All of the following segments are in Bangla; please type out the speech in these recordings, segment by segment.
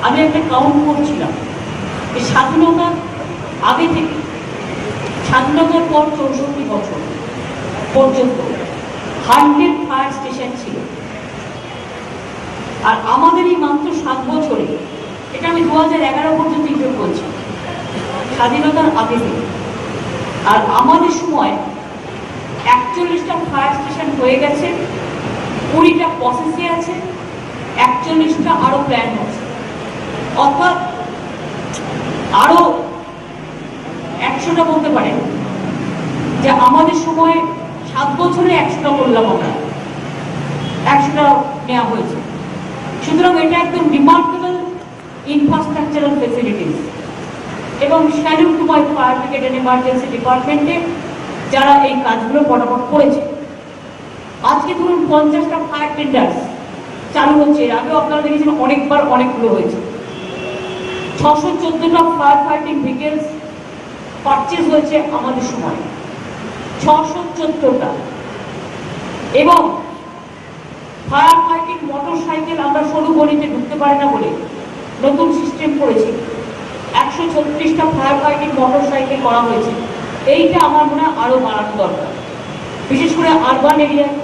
আমি একটা কাউন্ট করছিলাম যে স্বাধীনতার আগে থেকে স্বাধীনতার পর 64 বছর পর্যন্ত 100 ফায়ার স্টেশন ছিল। আর আমাদের এই মাত্র 7 বছরে, এটা আমি 2011 পর্যন্ত হিসেব করছি, স্বাধীনতার আগে থেকে। আর আমাদের সময় 41টা ফায়ার স্টেশন হয়ে গেছে, 20টা প্রসেসে আছে, 41টা আরো প্ল্যান হচ্ছে। অর্থাৎ আরো 100টা বলতে পারেন যে আমাদের সময় 7 বছরে 100টা করলাম আমরা, 100টা নেওয়া হয়েছে। সুতরাং এটা একদম রিমার্কেবল ইনফ্রাস্ট্রাকচারাল ফেসিলিটিস। এবং salute to my fire brigade and emergency ডিপার্টমেন্টে যারা এই কাজগুলো ফটাফট করেছে। আজকে ধরুন 50টা ফায়ার টেন্ডার্স চালু হচ্ছে, এর আগেও আপনারা দেখেছেন অনেকবার অনেকগুলো হয়েছে। 614টা ফায়ার ফাইটিং ভেহিকেলস পারচেজ হয়েছে আমাদের সময়, 614টা। এবং ফায়ার ফাইটিং মোটর সাইকেল আমরা সরু গলিতে ঢুকতে পারি না বলে নতুন সিস্টেম করেছি, 136টা ফায়ার ফাইটিং মোটর সাইকেল করা হয়েছে। এইটা আমার মনে হয় আরো বাড়ানো দরকার, বিশেষ করে আরবান এরিয়ায়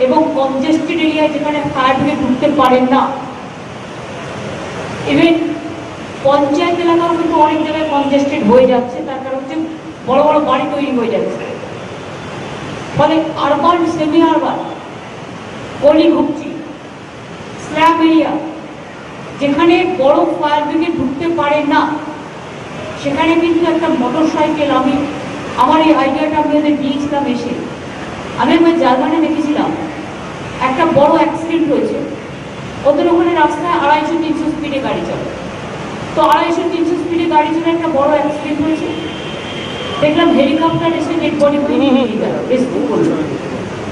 এবং কনজেস্টেড এরিয়ায় যেখানে ফায়ার ব্রিগেড ঢুকতে পারেন না। ইভেন পঞ্চায়েত এলাকাও কিন্তু অনেক জায়গায় কনজেস্টেড হয়ে যাচ্ছে, তার কারণ হচ্ছে বড় বড় বাড়ি তৈরি হয়ে যাচ্ছে। ফলে আরবান, সেমি আরবান, গলি ঘুপচি, স্ল্যাম এরিয়া যেখানে বড় ফায়ার ব্রিগেড ঢুকতে পারে না, সেখানে কিন্তু একটা মোটর সাইকেল, আমি আমার এই আইডিয়াটা আমি ওদের দিয়েছিলাম এসে। আমি একবার জার্মানি দেখেছিলাম, একটা বড় অ্যাক্সিডেন্ট হয়েছে, ওদের ওখানে রাস্তায় 250-300 স্পিডে গাড়ি চলে। তো 250-300 স্পিডে গাড়ি চলে একটা বড় অ্যাক্সিডেন্ট হয়েছে, দেখলাম হেলিকপ্টার এসে ডেড বডি রেস্কিউ করলো।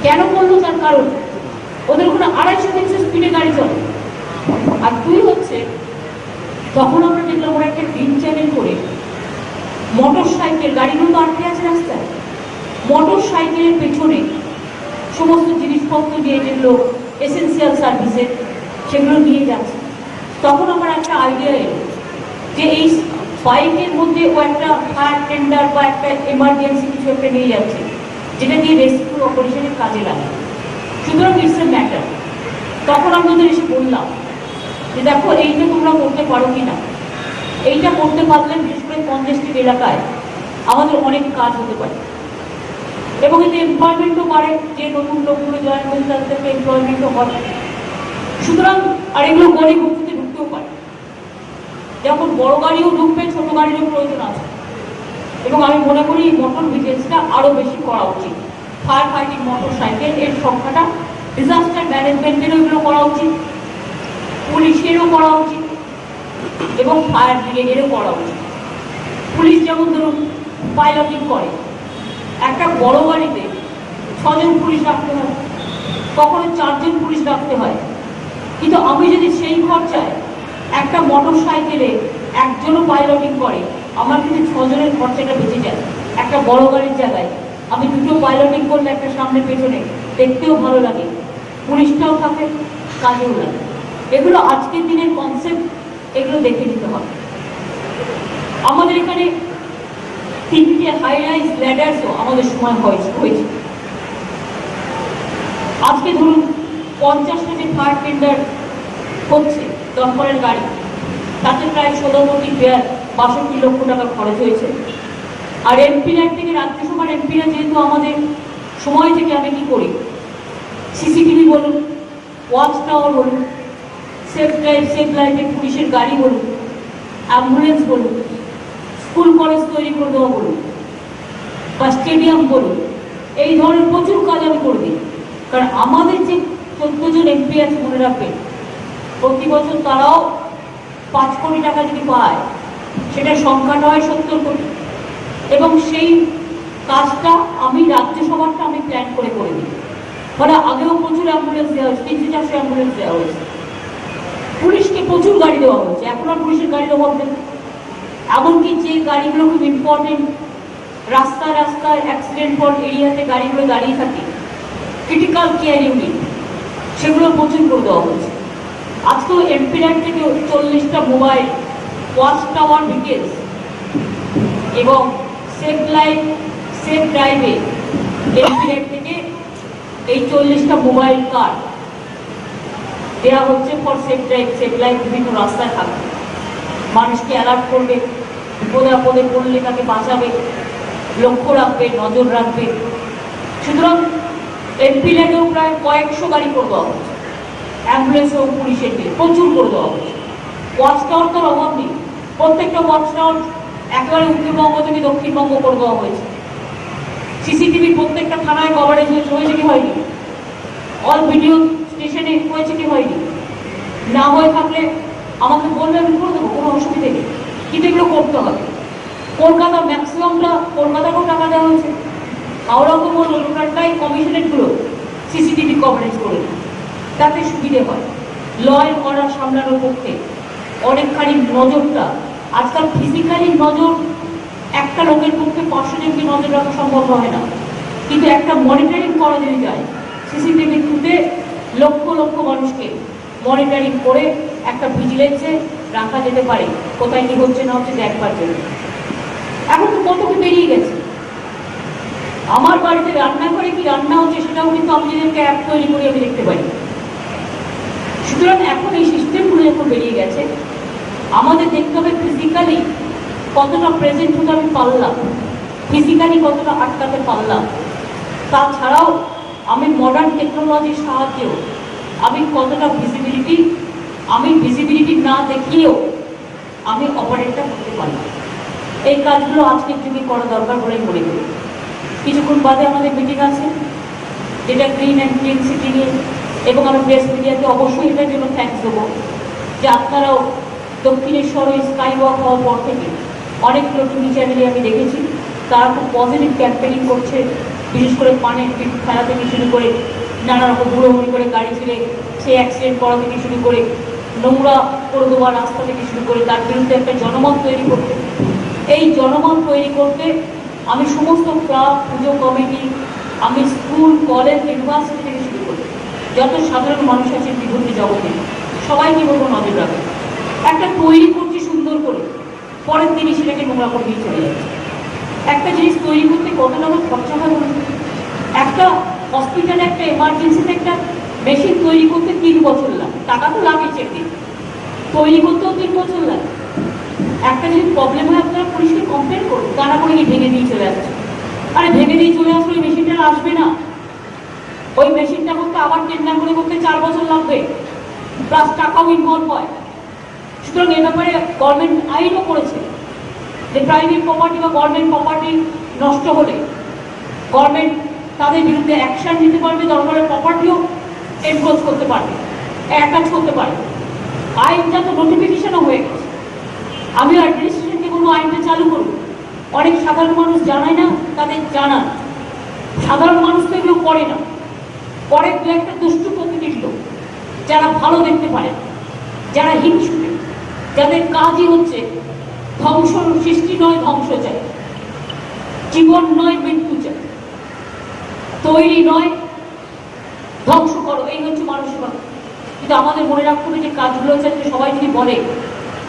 কেন করলো? তার কারণ ওদের ওখানে 250-300 স্পিডে গাড়ি চলে। আর তুই হচ্ছে তখন আমরা দেখলাম ওরা একটা গ্রিন চ্যানেল করে মোটর সাইকেল, গাড়িগুলো তো আটকে আছে রাস্তায়, মোটর সাইকেলের পেছনে সমস্ত জিনিসপত্র নিয়ে, যেগুলো এসেন্সিয়াল সার্ভিসের, সেগুলো নিয়ে যাচ্ছে। তখন আমার একটা আইডিয়া এলো যে এই বাইকের মধ্যে ও একটা ফায়ার টেন্ডার বা একটা এমার্জেন্সি কিছু একটা নিয়ে যাচ্ছে, যেটা দিয়ে রেস্কিউ অপারেশনের কাজে লাগে। সুতরাং ইটস এ ম্যাটার। তখন আমি ওদের এসে বললাম যে দেখো, এইটা তোমরা করতে পারো কি না? এইটা করতে পারলে বিশেষ করে কনজেস্টেড এলাকায় আমাদের অনেক কাজ হতে পারে, এবং এতে এমপ্লয়মেন্টও বাড়ে। যে নতুন লোকগুলো জয়েন করছে তাদেরকে এমপ্লয়মেন্টও হবে। সুতরাং আর এগুলো গলি ঘুরতে ঢুকতেও পারে, যেমন বড় গাড়িও ঢুকবে, ছোট গাড়িরও প্রয়োজন আছে। এবং আমি মনে করি এই মোটর ভিজিলেন্সটা আরো বেশি করা উচিত। ফায়ার ফাইটিং মোটর সাইকেল এর সংখ্যাটা, ডিজাস্টার ম্যানেজমেন্টেরও এগুলো করা উচিত, পুলিশেরও করা উচিত, এবং ফায়ার ব্রিগেডেরও করা উচিত। পুলিশ যেমন ধরুন পাইলটিং করে, একটা বড় গাড়িতে 6 জন পুলিশ রাখতে হয়, কখনো 4 জন পুলিশ রাখতে হয়। কিন্তু আমি যদি সেই খরচায় একটা মোটর সাইকেলে একজনও পাইলটিং করে, আমার কিন্তু 6 জনের খরচাটা বেঁচে যায়। একটা বড় গাড়ির জায়গায় আমি 2টো পাইলটিং করলে, একটা সামনে পেছনে, দেখতেও ভালো লাগে, পুলিশটাও থাকে, কাজেও লাগে। এগুলো আজকের দিনের কনসেপ্ট, এগুলো দেখে নিতে হবে। আমাদের এখানে 3টে হাই রাইজ ল্যাডার্সও আমাদের সময় হয়েছে। আজকে ধরুন 50টা যে ফায়ার টেন্ডার হচ্ছে দমকলের গাড়ি, তাতে প্রায় 16 কোটি ব্যয়, 62 লক্ষ টাকা খরচ হয়েছে। আর এমপিআর থেকে, রাজ্যসভার এমপিরা যেহেতু আমাদের সময় থেকে আমি কি করি, সিসিটিভি বলুন, ওয়াচ টাওয়ার বলুন, সেফ ড্রাইভ, সেফ লাইফের পুলিশের গাড়ি বলুন, অ্যাম্বুলেন্স বলুন, স্কুল কলেজ তৈরি করে দেওয়া বলুন, বা স্টেডিয়াম বলুন, এই ধরনের প্রচুর কাজ আমি করে দিই। কারণ আমাদের যে 14 জন এমপি আছে, মনে রাখবেন, প্রতি বছর তারাও 5 কোটি টাকা যদি পায়, সেটা সংখ্যাটা হয় 70 কোটি। এবং সেই কাজটা আমি রাজ্যসভাটা আমি প্ল্যান করে দিই। ফলে আগেও প্রচুর অ্যাম্বুলেন্স দেওয়া হয়েছে, 300-400 অ্যাম্বুলেন্স দেওয়া হয়েছে, পুলিশকে প্রচুর গাড়ি দেওয়া হয়েছে। এখন আর পুলিশের গাড়ির অভাব নেই। এমনকি যে গাড়িগুলো খুব ইম্পর্টেন্ট, রাস্তায় রাস্তায় অ্যাক্সিডেন্ট পর এরিয়াতে গাড়িগুলো দাঁড়িয়ে থাকে, ক্রিটিক্যাল কেয়ার ইউনিট, সেগুলো প্রচুর করে দেওয়া হয়েছে। আজকেও এমপি ল্যান্ড থেকে 40টা মোবাইল, ওয়াচ টাওয়ার ডিটেলস এবং সেফ লাইফ সেফ ড্রাইভে এমপি ল্যান্ড থেকে এই 40টা মোবাইল কার্ড দেওয়া হচ্ছে for safe drive safe life. বিভিন্ন রাস্তায় থাকবে, মানুষকে অ্যালার্ট করবে, বিপদে আপদে পড়লে তাকে বাঁচাবে, লক্ষ্য রাখবে, নজর রাখবে। সুতরাং এমপি ল্যান্ডেও প্রায় কয়েকশো গাড়ি করে দেওয়া হচ্ছে, অ্যাম্বুলেন্স এবং পুলিশের দিয়ে প্রচুর করে দেওয়া হচ্ছে। ওয়াচ টাওয়ার তার অভাব নেই, প্রত্যেকটা ওয়াচ টাওয়ার একেবারে উত্তরবঙ্গ থেকে দক্ষিণবঙ্গ করে দেওয়া হয়েছে। সিসিটিভি প্রত্যেকটা থানায় কভারেজ হয়েছে কি হয়নি? অল ভিডিও স্টেশনে হয়েছে কি হয়নি? না হয়ে থাকলে আমাকে বললে আমি করে দেবো, কোনো অসুবিধে নেই, কিন্তু এগুলো করতে হবে। কলকাতা ম্যাক্সিমামটা কলকাতাকেও টাকা দেওয়া হয়েছে, হাওড়াকেও বলবো টোটালটাই কমিশনেটগুলো সিসিটিভি কভারেজ করে, তাতে সুবিধে হয় ল অ্যান্ড অর্ডার সামলানোর পক্ষে। অনেকখানি নজরটা আজকাল ফিজিক্যালি নজর একটা লোকের পক্ষে 500 জনকে নজর রাখা সম্ভব হয় না, কিন্তু একটা মনিটরিং করা যদি যায় সিসিটিভি থ্রুতে লক্ষ লক্ষ মানুষকে মনিটরিং করে একটা ভিজিলেন্সে রাখা যেতে পারে, কোথায় কি হচ্ছে না হচ্ছে দেখবার জন্য। এখন তো কত কি বেরিয়ে গেছে, আমার বাড়িতে রান্নাঘরে কি রান্না হচ্ছে সেটাও কিন্তু আমি নিজেকে অ্যাপ তৈরি করে আমি দেখতে পারি। সুতরাং এখন এই সিস্টেমগুলো যখন বেরিয়ে গেছে, আমাদের দেখতে হবে ফিজিক্যালি কতটা প্রেজেন্ট হতে আমি পারলাম, ফিজিক্যালি কতটা আটকাতে পারলাম। তাছাড়াও আমি মডার্ন টেকনোলজির সাহায্যেও আমি কতটা ভিজিবিলিটি না দেখিয়েও আমি অপারেটটা করতে পারলাম। এই কাজগুলো আজকের যুগে করা দরকার বলেই মনে করি। কিছুক্ষণ বাদে আমাদের মিটিং আছে, যেটা গ্রিন অ্যান্ড ক্লিন সিটি নিয়ে, এবং আমি প্রেস মিডিয়াকে অবশ্যই এটার জন্য থ্যাঙ্কস দেবো যে আপনারাও দক্ষিণেশ্বর ওই স্কাই ওয়াক হওয়ার পর থেকে অনেকগুলো টিভি চ্যানেলে আমি দেখেছি তারা খুব পজিটিভ ক্যাম্পেনিং করছে, বিশেষ করে পানের খেলা থেকে শুরু করে নানা রকম হুড়োহুড়ি করে গাড়ি ছেড়ে সে অ্যাক্সিডেন্ট করা থেকে শুরু করে নোংরা করে দেওয়া রাস্তা থেকে শুরু করে তার বিরুদ্ধে একটা জনমত তৈরি করতে। এই জনমত তৈরি করতে আমি সমস্ত ক্লাব, পুজো কমিটি, আমি স্কুল, কলেজ, ইউনিভার্সিটি থেকে শুরু করি, যত সাধারণ মানুষ আছেন বিভিন্ন জগতে সবাইকে বলবো নজর রাখবে। একটা তৈরি করছি সুন্দর করে, পরের দিনই সেটাকে নোংরা করে দিয়ে চলে যাচ্ছে। একটা জিনিস তৈরি করতে কত টাকা খরচা হয় বলুন? একটা হসপিটালে একটা এমার্জেন্সিতে একটা মেশিন তৈরি করতে 3 বছর লাগে, টাকা তো লাগে চেপে, তৈরি করতেও 3 বছর লাগে। একটা যদি প্রবলেম হয় আপনারা পুলিশকে কমপ্লেন করুন, তারা করে কি ভেঙে দিয়ে চলে আসছে। আরে ভেঙে দিয়ে চলে আসলে ওই মেশিনটা আসবে না, ওই মেশিনটা করতে আবার টেন্ডার করে করতে 4 বছর লাগবে, প্লাস টাকাও ইনভলভ হয়। সুতরাং এ ব্যাপারে গভর্নমেন্ট আইনও করেছে যে প্রাইভেট প্রপার্টি বা গভর্নমেন্ট প্রপার্টি নষ্ট হলে গভর্নমেন্ট তাদের বিরুদ্ধে অ্যাকশন নিতে পারবে, দরকারে প্রপার্টিও এনক্রোচ করতে পারবে, অ্যাটাচ করতে পারবে। আইনটা তো নোটিফিকেশনও হয়ে গেছে। আমি অ্যাডমিনিস্ট্রেশনকে বলবো আইনটা চালু করুন। অনেক সাধারণ মানুষ জানায় না, তাদের জানান। সাধারণ মানুষ তো এগুলো করে না, করে দু একটা দুষ্টু প্রকৃতির লোক যারা ভালো দেখতে পারে, যারা হিংসুটে, যাদের কাজই হচ্ছে ধ্বংস, সৃষ্টি নয় ধ্বংস চাই, জীবন নয় মৃত্যু চাই, তৈরি নয় ধ্বংস করো, এই হচ্ছে মানসিকতা। কিন্তু আমাদের মনে রাখতে হবে যে কাজগুলো হচ্ছে সবাই যদি বলে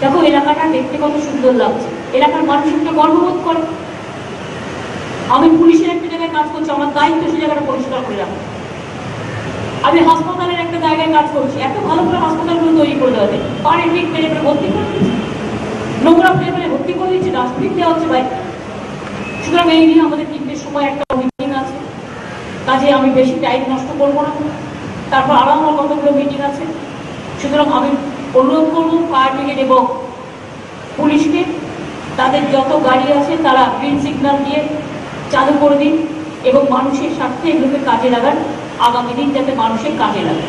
দেখো এলাকাটা দেখতে কত সুন্দর লাগছে, এলাকার মানুষ একটা গর্ববোধ করে। আমি পুলিশের একটা জায়গায় কাজ করছি, আমার দায়িত্ব সে জায়গাটা পরিষ্কার করে রাখা। আমি হাসপাতালের একটা জায়গায় কাজ করছি, এত ভালো করে হাসপাতালগুলো তৈরি করে দেওয়া যায়, পারে ঠিক পেরে ভর্তি করে দিচ্ছি, নোংরা ফেলে ভর্তি করে দিচ্ছি, ডাস্টবিন দেওয়া হচ্ছে বাইরে। সুতরাং এই নিয়ে আমাদের 3টের সময় একটা মিটিং আছে, কাজে আমি বেশি টাইম নষ্ট করবো না, তারপর আরো আমার কতগুলো মিটিং আছে। সুতরাং আমি অনুরোধ করবো ফায়ার ব্রিগেড এবং পুলিশকে তাদের যত গাড়ি আছে তারা গ্রিন সিগন্যাল দিয়ে চালু করে দিন এবং মানুষের স্বার্থে এগুলোকে কাজে লাগান, আগামী দিন যাতে মানুষের কাজে লাগে।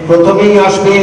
প্রথমেই আসবে